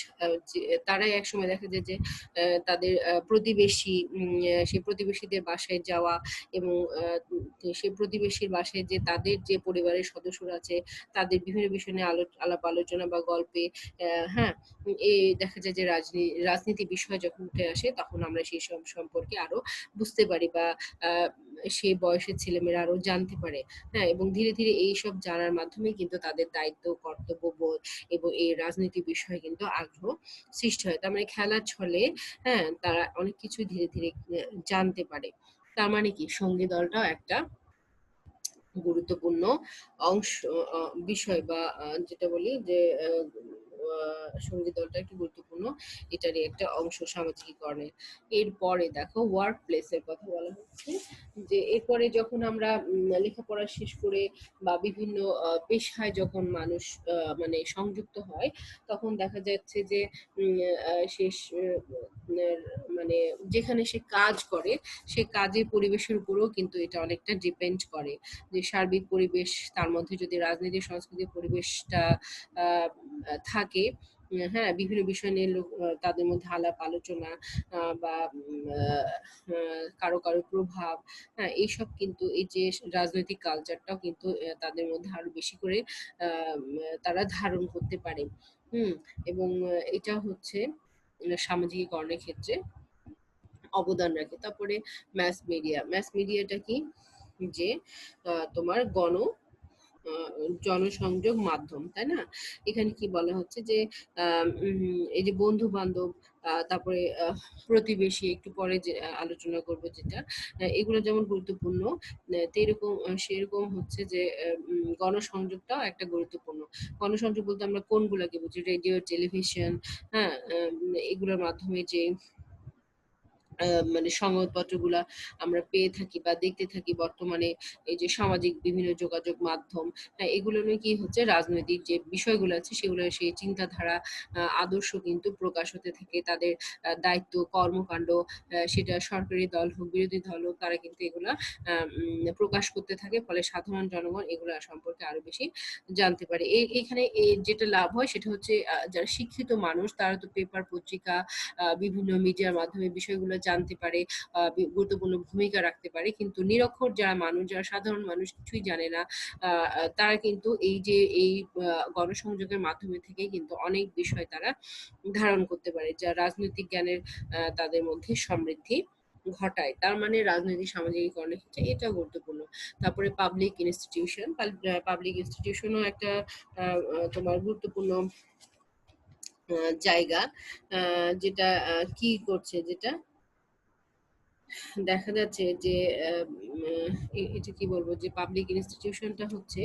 তারাই একসময় দেখা যায় যে তাদের প্রতিবেশী, সেই প্রতিবেশীদের বাসায় যাওয়া, এবং সেই প্রতিবেশীর বাসায় যে তাদের যে পরিবারের সদস্যরা আছে তাদের বিভিন্ন বিষয় নিয়ে আলাপ আলোচনা বা গল্পে, হ্যাঁ, এই দেখা যায় যে রাজনীতি বিষয় যখন উঠে আসে, তখন আমরা সেই সব সম্পর্কে আরো বুঝতে পারি, বা আহ, সেই বয়সের ছেলেমেয়েরা আরো জানতে পারে, হ্যাঁ? এবং ধীরে ধীরে এইসব জানার মাধ্যমে কিন্তু তাদের দায়িত্ব, কর্তব্যবোধ এবং এই রাজনীতি বিষয়ে কিন্তু আগ্রহ সৃষ্টি হয়। তার মানে খেলার ছলে, হ্যাঁ, তারা অনেক কিছু ধীরে ধীরে জানতে পারে। তার মানে কি সঙ্গী দলটাও একটা গুরুত্বপূর্ণ অংশ, বিষয়, বা যেটা বলি যে সঙ্গী দলটা একটি গুরুত্বপূর্ণ, এটারই একটা অংশ সামাজিকীকরণের। এরপরে দেখো ওয়ার্ক প্লেসের কথা বলা হচ্ছে, যে এরপরে যখন আমরা লেখাপড়া শেষ করে বা বিভিন্ন পেশায় যখন মানুষ মানে সংযুক্ত হয়, তখন দেখা যাচ্ছে যে সে মানে যেখানে সে কাজ করে, সে কাজের পরিবেশের উপরেও কিন্তু এটা অনেকটা ডিপেন্ড করে, যে সার্বিক পরিবেশ, তার মধ্যে যদি রাজনীতি সাংস্কৃতিক পরিবেশটা থাকে, হ্যাঁ, বিভিন্ন বিষয় নিয়ে তাদের মধ্যে আলাপ আলোচনা, বা কারো কারো প্রভাব, হ্যাঁ, এইসব কিন্তু এই যে রাজনৈতিক কালচারটাও কিন্তু তাদের মধ্যে আরো বেশি করে তারা ধারণ করতে পারে। হুম। এবং এটা হচ্ছে সামাজিকীকরণের ক্ষেত্রে অবদান রাখে। তারপরে ম্যাস মিডিয়াটা কি? যে তোমার আ জনসংযোগ মাধ্যম, তাই না? এখানে কি বলা হচ্ছে যে এই যে বন্ধু-বান্ধব, তারপরে প্রতিবেশী, একটু পরে যে আলোচনা করব যেটা, এগুলো যেমন গুরুত্বপূর্ণ, তেরকম সেরকম হচ্ছে যে গণসংযোগটাও একটা গুরুত্বপূর্ণ। গণসংযোগ বলতে আমরা কোনগুলাকে বুঝি? রেডিও, টেলিভিশন, হ্যাঁ? এগুলোর মাধ্যমে যে মানে সংবাদপত্রগুলা আমরা পেয়ে থাকি বা দেখতে থাকি বর্তমানে, এই যে সামাজিক বিভিন্ন যোগাযোগ মাধ্যম, এগুলো নিয়ে কি হচ্ছে, রাজনৈতিক যে বিষয়গুলো আছে সেগুলো, সেই চিন্তাধারা, আদর্শ কিন্তু প্রকাশ হতে থাকে। তাদের দায়িত্ব, কর্মকাণ্ড, সেটা সরকারি দল হোক, বিরোধী দল হোক, তারা কিন্তু এগুলা প্রকাশ করতে থাকে। ফলে সাধারণ জনগণ এগুলা সম্পর্কে আরো বেশি জানতে পারে। এখানে যেটা লাভ হয় সেটা হচ্ছে যারা শিক্ষিত মানুষ তারা তো পেপার, পত্রিকা, বিভিন্ন মিডিয়ার মাধ্যমে বিষয়গুলো জানতে পারে, গুরুত্বপূর্ণ ভূমিকা রাখতে পারে। কিন্তু নিরক্ষর যারা মানুষ, যারা সাধারণ মানুষ, কিছুই জানে না, তারা কিন্তু এই যে এই গণসংযোগের মাধ্যমে থেকেই কিন্তু অনেক বিষয় তারা ধারণ করতে পারে, যা রাজনৈতিক জ্ঞানের তাদের মধ্যে সমৃদ্ধি ঘটায়। তার মানে রাজনৈতিক সামাজিকীকরণের ক্ষেত্রে এটাও গুরুত্বপূর্ণ। তারপরে পাবলিক ইনস্টিটিউশন, পাবলিক ইনস্টিটিউশনও একটা তোমার গুরুত্বপূর্ণ জায়গা, যেটা কি করছে, যেটা দেখা যাচ্ছে যে এটা কি বলবো, যে পাবলিক ইনস্টিটিউশনটা হচ্ছে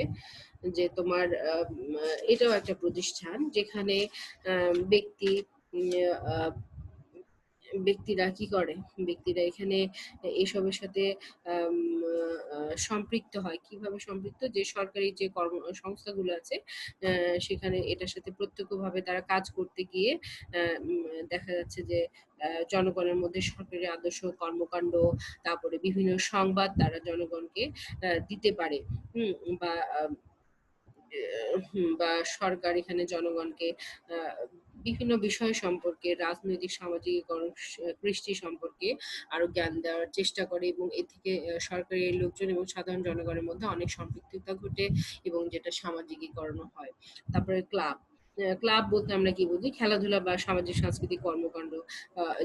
যে তোমার এটাও একটা প্রতিষ্ঠান যেখানে ব্যক্তি, উম, আহ, ব্যক্তিরা কি করে, ব্যক্তিরা এখানে এসবের সাথে আম, সম্পৃক্ত হয়। কিভাবে সম্পৃক্ত? যে সরকারি যে সংস্থাগুলো আছে, সেখানে এটার সাথে প্রত্যক্ষভাবে তারা কাজ করতে গিয়ে দেখা যাচ্ছে যে জনগণের মধ্যে সরকারি আদর্শ, কর্মকাণ্ড, তারপরে বিভিন্ন সংবাদ তারা জনগণকে দিতে পারে। বা বা সরকার এখানে জনগণকে বিভিন্ন বিষয় সম্পর্কে, রাজনৈতিক, সামাজিকীকরণ, কৃষ্টি সম্পর্কে আরো জ্ঞান দেওয়ার চেষ্টা করে, এবং এ থেকে সরকারি লোকজন এবং সাধারণ জনগণের মধ্যে অনেক সম্পৃক্ততা ঘটে, এবং যেটা সামাজিকীকরণ হয়। তারপরে ক্লাব। ক্লাব বলতে আমরা কি বুঝি? খেলাধুলা বা সামাজিক সাংস্কৃতিক কর্মকাণ্ড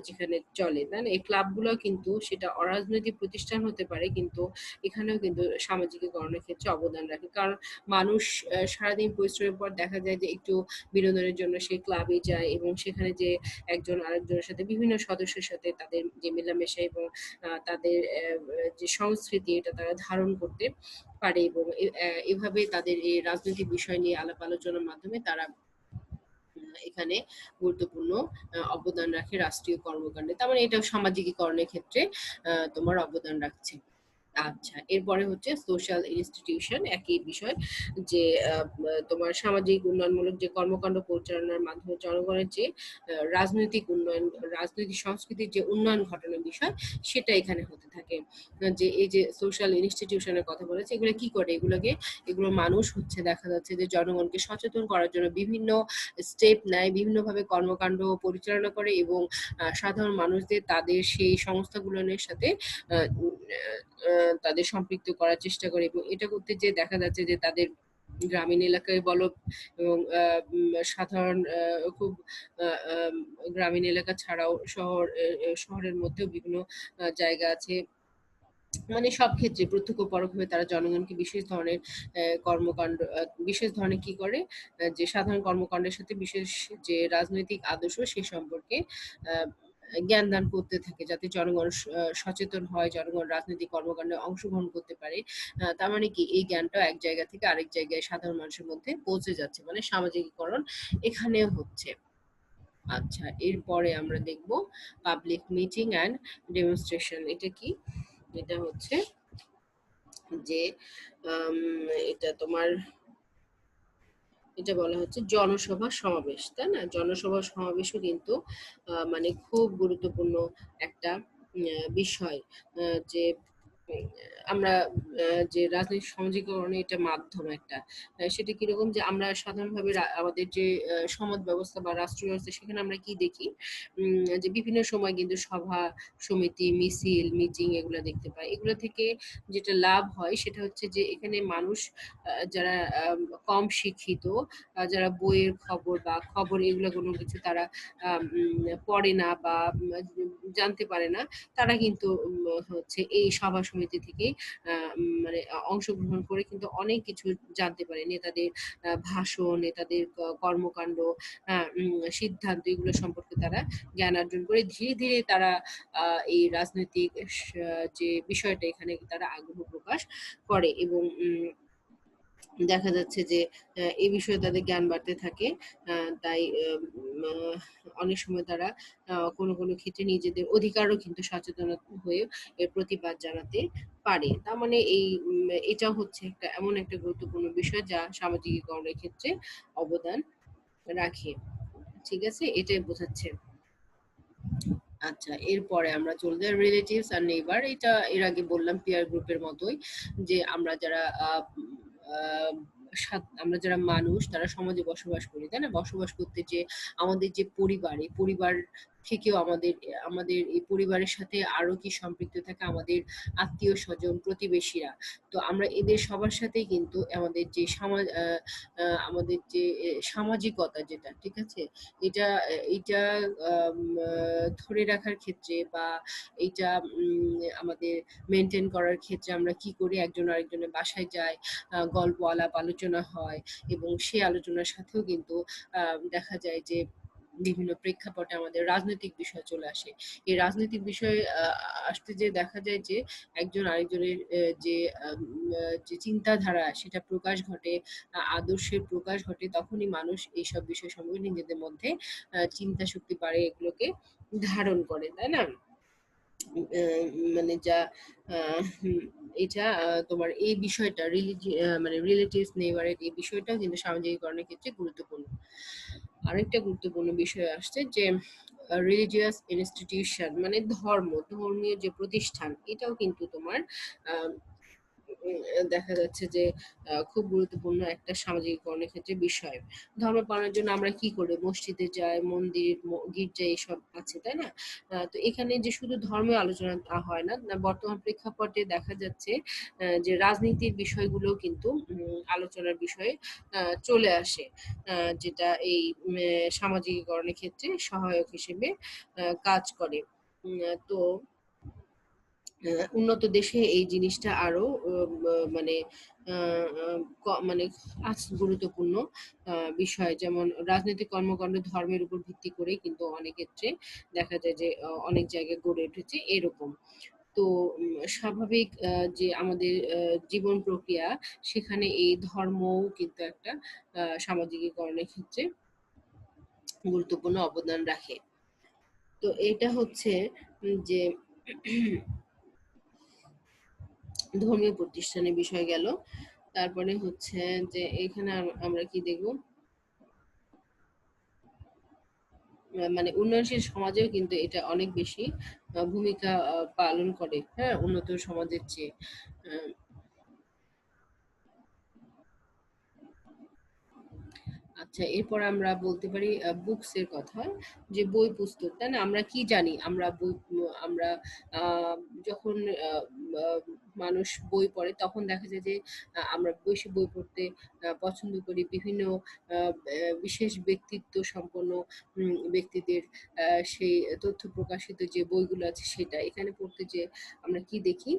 যেখানে চলে, তাই না? এই ক্লাবগুলো কিন্তু সেটা অরাজনৈতিক প্রতিষ্ঠান হতে পারে, কিন্তু এখানেও কিন্তু সামাজিকীকরণের ক্ষেত্রে অবদান রাখে। কারণ মানুষ সারাদিন পরিশ্রমের পর দেখা যায় যে একটু বিনোদনের জন্য সেই ক্লাবে যায়, এবং সেখানে যে একজন আরেকজনের সাথে, বিভিন্ন সদস্যের সাথে তাদের যে মেলামেশা এবং তাদের যে সংস্কৃতি, এটা তারা ধারণ করতে পারে, এবং এভাবে তাদের এই রাজনৈতিক বিষয় নিয়ে আলাপ আলোচনার মাধ্যমে তারা এখানে গুরুত্বপূর্ণ অবদান রাখে রাষ্ট্রীয় কর্মকাণ্ডে। তার মানে এটাও সামাজিকীকরণের ক্ষেত্রে তোমার অবদান রাখছে। আচ্ছা, এরপরে হচ্ছে সোশ্যাল ইনস্টিটিউশন, একই বিষয়, যে তোমার সামাজিক উন্নয়নমূলক যে কর্মকাণ্ড পরিচালনার মাধ্যমে জনগণের যে রাজনৈতিক উন্নয়ন, রাজনৈতিক সংস্কৃতির যে উন্নয়ন ঘটানোর বিষয়, সেটা এখানে হতে থাকে। যে এই যে সোশ্যাল ইনস্টিটিউশনের কথা বলেছে, এগুলো কি করে? এগুলো মানুষ হচ্ছে দেখা যাচ্ছে যে জনগণকে সচেতন করার জন্য বিভিন্ন স্টেপ নেয়, বিভিন্নভাবে কর্মকাণ্ড পরিচালনা করে, এবং সাধারণ মানুষদের তাদের সেই সংস্থাগুলোর সাথে আহ, তাদের সম্পৃক্ত করার চেষ্টা করে, এবং এটা করতে যে দেখা যাচ্ছে যে তাদের গ্রামীণ এলাকায় বলো, এবং সাধারণ খুব গ্রামীণ এলাকা ছাড়াও শহরের মধ্যেও বিভিন্ন জায়গা আছে, মানে সব ক্ষেত্রে প্রত্যক্ষ পরোক্ষভাবে তারা জনগণকে বিশেষ ধরনের কর্মকাণ্ড, বিশেষ ধরনের কি করে, যে সাধারণ কর্মকাণ্ডের সাথে বিশেষ যে রাজনৈতিক আদর্শ সে সম্পর্কে আহ, জ্ঞান দান করতে থাকে, যাতে জনগণ সচেতন হয়, জনগণ রাজনৈতিক কর্মকাণ্ডে অংশগ্রহণ করতে পারে। তার মানে কি, এই জ্ঞানটা এক জায়গা থেকে আরেক জায়গায় সাধারণ মানুষের মধ্যে পৌঁছে যাচ্ছে, মানে সামাজিকীকরণ এখানেও হচ্ছে। আচ্ছা, এরপরে আমরা দেখব পাবলিক মিটিং অ্যান্ড ডেমনস্ট্রেশন। এটা কি? এটা হচ্ছে যে আম, এটা তোমার, এটা বলা হচ্ছে জনসভা সমাবেশ, তাই না? জনসভা সমাবেশও কিন্তু মানে খুব গুরুত্বপূর্ণ একটা বিষয়, যে উম, আমরা যে রাজনৈতিক সামাজিকরণে এটা মাধ্যম একটা, সেটা কিরকম, যে আমরা সাধারণভাবে আমাদের যে সমাজ ব্যবস্থা বা রাষ্ট্রীয় ব্যবস্থা, সেখানে আমরা কি দেখি, যে বিভিন্ন সময় কিন্তু সভা সমিতি, মিছিল, মিটিং এগুলো দেখতে পাই। এগুলো থেকে যেটা লাভ হয় সেটা হচ্ছে যে এখানে মানুষ যারা কম শিক্ষিত, যারা বইয়ের খবর বা খবর এগুলো কোনো কিছু তারা পড়ে না বা জানতে পারে না, তারা কিন্তু হচ্ছে এই সভা সমিতি সমিতি থেকে মানে অংশগ্রহণ করে কিন্তু অনেক কিছু জানতে পারে। নেতাদের ভাষণ, নেতাদের কর্মকাণ্ড, সিদ্ধান্ত এগুলো সম্পর্কে তারা জ্ঞান অর্জন করে ধীরে ধীরে তারা এই রাজনৈতিক যে বিষয়টা এখানে তারা আগ্রহ প্রকাশ করে এবং দেখা যাচ্ছে যে এই বিষয়ে তাদের জ্ঞান বাড়তে থাকে। তাই অনেক সময় তারা কোনো কোনো ক্ষেত্রে নিজেদের অধিকারও কিন্তু সচেতন হয়ে এর প্রতিবাদ জানাতে পারে। তার মানে এটা হচ্ছে একটা এমন একটা গুরুত্বপূর্ণ বিষয় যা সামাজিকীকরণের ক্ষেত্রে অবদান রাখে। ঠিক আছে? এটাই বোঝাচ্ছে। আচ্ছা, এরপরে আমরা চলে যাই রিলেটিভস আর নেইবার। এটা এর আগে বললাম পিয়ার গ্রুপের মতোই, যে আমরা যারা আহ, আমরা যারা মানুষ তারা সমাজে বসবাস করি, তাই না? বসবাস করতে যে আমাদের যে পরিবার, এই পরিবার থেকেও আমাদের আমাদের এই পরিবারের সাথে আরো কি সম্পৃক্ত থাকে আমাদের আত্মীয় স্বজন, প্রতিবেশীরা। তো আমরা এদের সবার সাথেই কিন্তু আমাদের যে সমাজ আমাদের যে সামাজিকতা যেটা, ঠিক আছে, এটা এটা ধরে রাখার ক্ষেত্রে বা এইটা আমাদের মেনটেন করার ক্ষেত্রে আমরা কি করি, একজন আরেকজনের বাসায় যাই, গল্প আলাপ আলোচনা হয় এবং সেই আলোচনার সাথেও কিন্তু দেখা যায় যে বিভিন্ন প্রেক্ষাপটে আমাদের রাজনৈতিক বিষয় চলে আসে। এই রাজনৈতিক বিষয়ে আসতে যে দেখা যায় যে একজন আরেকজনের যে চিন্তাধারা সেটা প্রকাশ ঘটে, আদর্শের প্রকাশ ঘটে, তখনই মানুষ এইসব বিষয় সম্পর্কে নিজেদের মধ্যে চিন্তা শক্তি বাড়ে, এগুলোকে ধারণ করে, তাই না? মানে যা এটা তোমার এই বিষয়টা মানে রিলেটিভস নেইবারের এই বিষয়টাও কিন্তু সামাজিকীকরণের ক্ষেত্রে গুরুত্বপূর্ণ। আরেকটা গুরুত্বপূর্ণ বিষয় আসছে যে রিলিজিয়াস ইনস্টিটিউশন, মানে ধর্মীয় যে প্রতিষ্ঠান, এটাও কিন্তু তোমার আহ, দেখা যাচ্ছে যে খুব গুরুত্বপূর্ণ একটা সামাজিকীকরণের ক্ষেত্রে বিষয়। ধর্ম পালনের জন্য আমরা কি করি? মসজিদে যাই, মন্দির, গির্জা এসব আছে, তাই না? তো এখানে যে শুধু ধর্মের আলোচনা তা হয় না, বর্তমান প্রেক্ষাপটে দেখা যাচ্ছে যে রাজনীতির বিষয়গুলো কিন্তু আলোচনার বিষয়ে চলে আসে, যেটা এই সামাজিকীকরণের ক্ষেত্রে সহায়ক হিসেবে কাজ করে। তো উন্নত দেশে এই জিনিসটা আরো মানে মানে গুরুত্বপূর্ণ বিষয়। যেমন রাজনৈতিক কর্মকাণ্ড ধর্মের উপর ভিত্তি করে কিন্তু অনেক ক্ষেত্রে দেখা যায় যে অনেক জায়গায় গড়ে উঠেছে এরকম। তো স্বাভাবিক যে আমাদের জীবন প্রক্রিয়া, সেখানে এই ধর্মও কিন্তু একটা সামাজিকীকরণের ক্ষেত্রে গুরুত্বপূর্ণ অবদান রাখে। তো এটা হচ্ছে যে ধর্মীয় প্রতিষ্ঠানের বিষয় গেল। তারপরে হচ্ছে যে এখানে আমরা কি দেখব, মানে উন্নয়নশীল সমাজেও কিন্তু এটা অনেক বেশি ভূমিকা পালন করে, হ্যাঁ, উন্নত সমাজের চেয়ে। আহ, আচ্ছা, এরপর আমরা বলতে পারি বুকস এর কথা, যে বই পুস্তক, তাই না? আমরা কি জানি, আমরা বই আমরা আহ, যখন আহ, আহ, মানুষ বই পড়ে তখন দেখা যায় যে আমরা বেশি বই পড়তে পছন্দ করি বিভিন্ন বিশেষ ব্যক্তিত্ব সম্পন্ন ব্যক্তিদের সেই তথ্য প্রকাশিত যে বইগুলো আছে, সেটা এখানে পড়তে যে আমরা কি দেখি,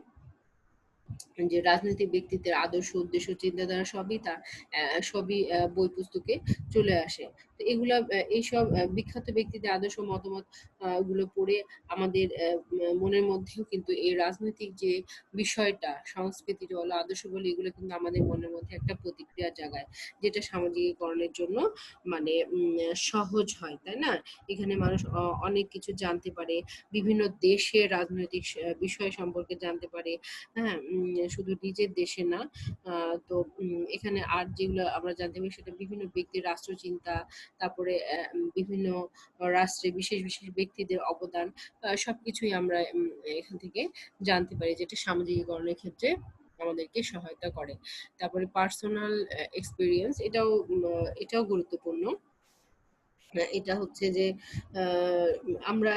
যে রাজনৈতিক ব্যক্তিত্বের আদর্শ, উদ্দেশ্য, চিন্তাধারা সবই বই পুস্তকে চলে আসে। তো এগুলা এইসব বিখ্যাত ব্যক্তিদের আদর্শ মতামত গুলো পড়ে আমাদের মনের মধ্যেও কিন্তু এই রাজনৈতিক যে বিষয়টা, সংস্কৃতি বলো, আদর্শ বলো, এগুলো কিন্তু আমাদের মনের মধ্যে একটা প্রতিক্রিয়া জাগায়, যেটা সামাজিকীকরণের জন্য মানে সহজ হয়, তাই না? এখানে মানুষ অনেক কিছু জানতে পারে, বিভিন্ন দেশের রাজনৈতিক বিষয় সম্পর্কে জানতে পারে, হ্যাঁ, শুধু নিজের দেশে না। তো এখানে আর যেগুলো আমরা জানতে পারি সেটা বিভিন্ন ব্যক্তির রাষ্ট্রচিন্তা, তারপরে বিভিন্ন রাষ্ট্রে বিশেষ বিশেষ ব্যক্তিদের অবদান, সবকিছুই আমরা এখান থেকে জানতে পারি, যেটা সামাজিকীকরণের ক্ষেত্রে আমাদেরকে সহায়তা করে। তারপরে পার্সোনাল এক্সপিরিয়েন্স, এটাও গুরুত্বপূর্ণ। এটা হচ্ছে যে আহ, আমরা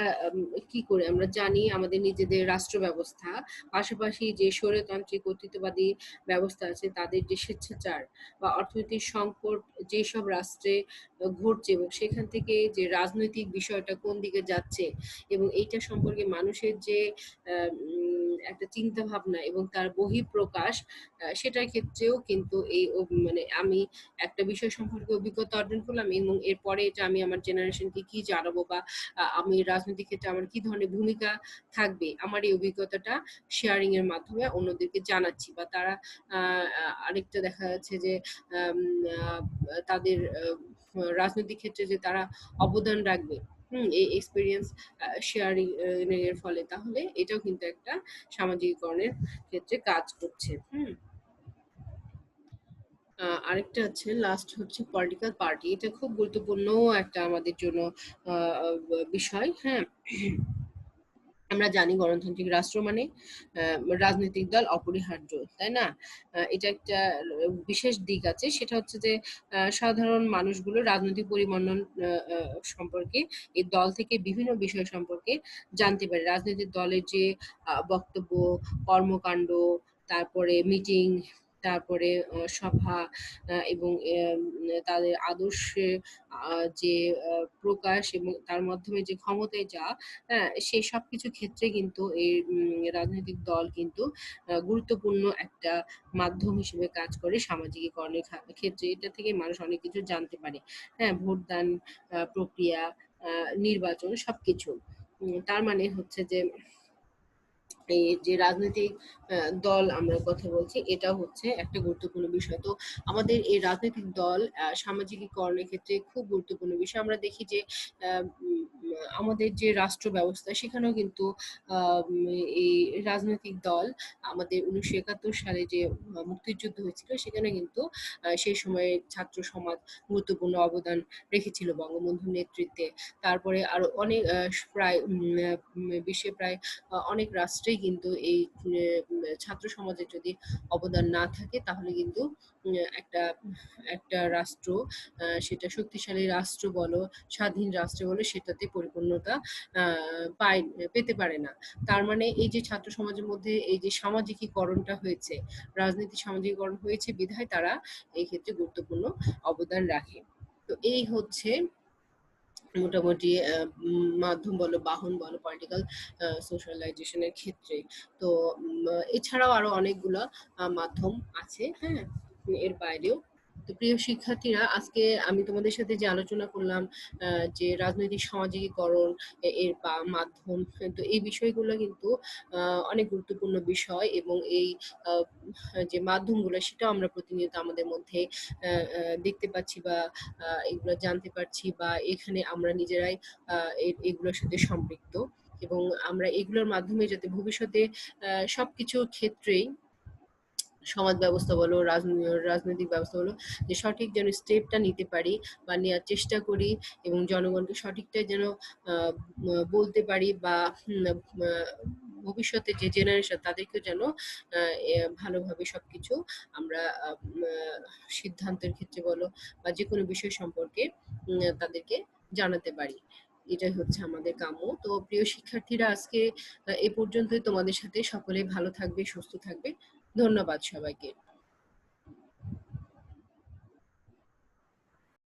কি করে আমরা জানি আমাদের নিজেদের রাষ্ট্র ব্যবস্থা, পাশাপাশি যে স্বৈরতান্ত্রিক কর্তৃত্ববাদী ব্যবস্থা আছে তাদের যে স্বেচ্ছাচার বা অর্থনৈতিক সংকট যেসব রাষ্ট্রে ঘটছে এবং সেখান থেকে যে রাজনৈতিক বিষয়টা কোন দিকে যাচ্ছে এবং এইটা সম্পর্কে মানুষের যে একটা চিন্তা ভাবনা এবং তার বহিঃপ্রকাশ, সেটার ক্ষেত্রেও কিন্তু মানে আমি একটা বিষয় সম্পর্কে অভিজ্ঞতা অর্জন করলাম এবং এরপরে এটা আমি আমার জেনারেশনকে কি জানাবো বা আমি রাজনৈতিক ক্ষেত্রে আমার কি ধরনের ভূমিকা থাকবে, আমার এই অভিজ্ঞতাটা শেয়ারিং এর মাধ্যমে অন্যদেরকে জানাচ্ছি বা তারা আরেকটা দেখা যাচ্ছে যে আম, আহ, তাদের রাজনৈতিক ক্ষেত্রে যে তারা অবদান রাখবে এই এক্সপিরিয়েন্স শেয়ারিং এর ফলে, তাহলে এটাও কিন্তু একটা সামাজিকীকরণের ক্ষেত্রে কাজ করছে। আরেকটা আছে, লাস্ট হচ্ছে পলিটিক্যাল পার্টি। এটা খুব গুরুত্বপূর্ণ একটা আমাদের জন্য বিষয়। হ্যাঁ, আমরা জানি গণতান্ত্রিক রাষ্ট্র মানে রাজনৈতিক দল অপরিহার্য, তাই না? এটা একটা বিশেষ দিক আছে, সেটা হচ্ছে যে সাধারণ মানুষগুলো রাজনৈতিক পরিমণ্ডল সম্পর্কে এই দল থেকে বিভিন্ন বিষয় সম্পর্কে জানতে পারে। রাজনৈতিক দলের যে বক্তব্য, কর্মকাণ্ড, তারপরে মিটিং, তারপরে সভা এবং তাদের আদর্শে যে প্রকাশ এবং তার মাধ্যমে যে ক্ষমতায় যা, হ্যাঁ, সেই সবকিছু ক্ষেত্রে কিন্তু এই রাজনৈতিক দল কিন্তু গুরুত্বপূর্ণ একটা মাধ্যম হিসেবে কাজ করে সামাজিকীকরণের ক্ষেত্রে। এটা থেকে মানুষ অনেক কিছু জানতে পারে। হ্যাঁ, ভোটদান প্রক্রিয়া, নির্বাচন সবকিছু। তার মানে হচ্ছে যে এই যে রাজনৈতিক দল আমরা কথা বলছি, এটা হচ্ছে একটা গুরুত্বপূর্ণ বিষয়। তো আমাদের এই রাজনৈতিক দল সামাজিকীকরণের ক্ষেত্রে খুব গুরুত্বপূর্ণ বিষয়। আমরা দেখি যে আমাদের যে রাষ্ট্র ব্যবস্থা সেখানেও কিন্তু এই রাজনৈতিক দল, আমাদের 1971 সালে যে মুক্তিযুদ্ধ হয়েছিল সেখানে কিন্তু সেই সময়ে ছাত্র সমাজ গুরুত্বপূর্ণ অবদান রেখেছিল বঙ্গবন্ধুর নেতৃত্বে। তারপরে আরো অনেক প্রায় বিশ্বে প্রায় অনেক রাষ্ট্রেই কিন্তু এই ছাত্র সমাজের যদি অবদান না থাকে তাহলে কিন্তু একটা একটা রাষ্ট্র, সেটা শক্তিশালী রাষ্ট্র বলো, স্বাধীন রাষ্ট্র বলো, সেটাতে পরিপূর্ণতা পায় পেতে পারে না। তার মানে এই যে ছাত্র সমাজের মধ্যে এই যে সামাজিকীকরণটা হয়েছে, রাজনীতি সামাজিকীকরণ হয়েছে বিধায় তারা এই ক্ষেত্রে গুরুত্বপূর্ণ অবদান রাখে। তো এই হচ্ছে মোটামুটি মাধ্যম বলো, বাহন বলো, পলিটিক্যাল সোশ্যালাইজেশনের ক্ষেত্রে। তো এছাড়াও আরো অনেকগুলা মাধ্যম আছে, হ্যাঁ, এর বাইরেও। তো প্রিয় শিক্ষার্থীরা, আজকে আমি তোমাদের সাথে যে আলোচনা করলাম যে রাজনৈতিক সামাজিকীকরণ এর মাধ্যম, তো এই বিষয়গুলো কিন্তু অনেক গুরুত্বপূর্ণ বিষয় এবং এই আহ, যে মাধ্যমগুলো সেটাও আমরা প্রতিনিয়ত আমাদের মধ্যে দেখতে পাচ্ছি বা এগুলো জানতে পারছি বা এখানে আমরা নিজেরাই এগুলোর সাথে সম্পৃক্ত এবং আমরা এগুলোর মাধ্যমে যাতে ভবিষ্যতে সবকিছু ক্ষেত্রেই সমাজ ব্যবস্থা বলো, রাজনৈতিক ব্যবস্থা বলো, যে সঠিক যেন স্টেপটা নিতে পারি বা নেওয়ার চেষ্টা করি এবং জনগণকে সঠিকটা যেন বলতে পারি বা ভবিষ্যতে যে জেনারেশন তাদেরকেও যেন ভালোভাবে সবকিছু আমরা সিদ্ধান্তের ক্ষেত্রে বলো বা যে কোনো বিষয় সম্পর্কে তাদেরকে জানাতে পারি। এটাই হচ্ছে আমাদের কাম্য। তো প্রিয় শিক্ষার্থীরা, আজকে এ পর্যন্তই। তোমাদের সাথে সকলে ভালো থাকবে, সুস্থ থাকবে। ধন্যবাদ সবাইকে।